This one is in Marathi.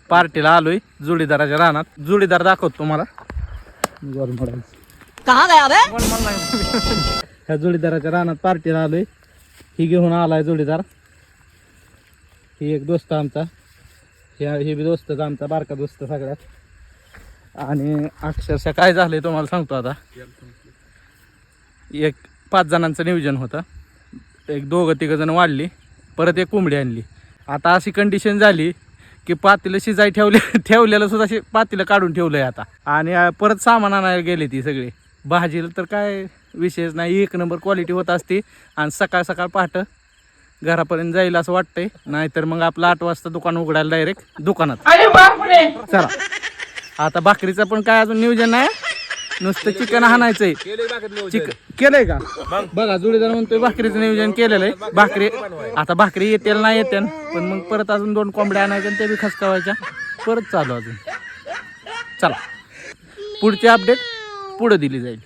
पार्टीला आलोय जोडीदाराच्या रानात. जोडीदार दाखवतो तुम्हाला. ह्या जोडीदाराच्या रानात पार्टीला आलोय. ही घेऊन आलाय जोडीदार. ही एक दोस्त आमचा. हे बी दोस्तच आमचा, बारका दोस्त सगळ्यात. आणि अक्षरशः काय झालंय तुम्हाला सांगतो आता. एक 5 जणांचं नियोजन होतं. एक 2-3 जण वाढली. परत एक कोंबडी आणली. आता अशी कंडिशन झाली की पातीला शिजाय ठेवलेलं सुद्धा पातीला काढून ठेवलंय आता. आणि परत सामान आणायला गेले ती सगळी. भाजीला तर काय विशेष नाही, 1 नंबर क्वालिटी होत असते. आणि सकाळ सकाळ पहाटे घरापर्यंत जाईल असं वाटतंय. नाहीतर मग आपलं 8 वाजता दुकान उघडायला डायरेक्ट दुकानात. चला आता भाकरीचं पण काय अजून नियोजन नाही, नुसतं चिकन हाणायचंय. चिकन केलंय का बघा. जोडीदार म्हणतोय भाकरीचं नियोजन केलेलं आहे. भाकरी येतील नाही येते, पण मग परत अजून 2 कोंबड्या आणायच्या आणि ते बी खसकावायच्या. परत चालू अजून. चला पुढची अपडेट पुढे दिली जाईल.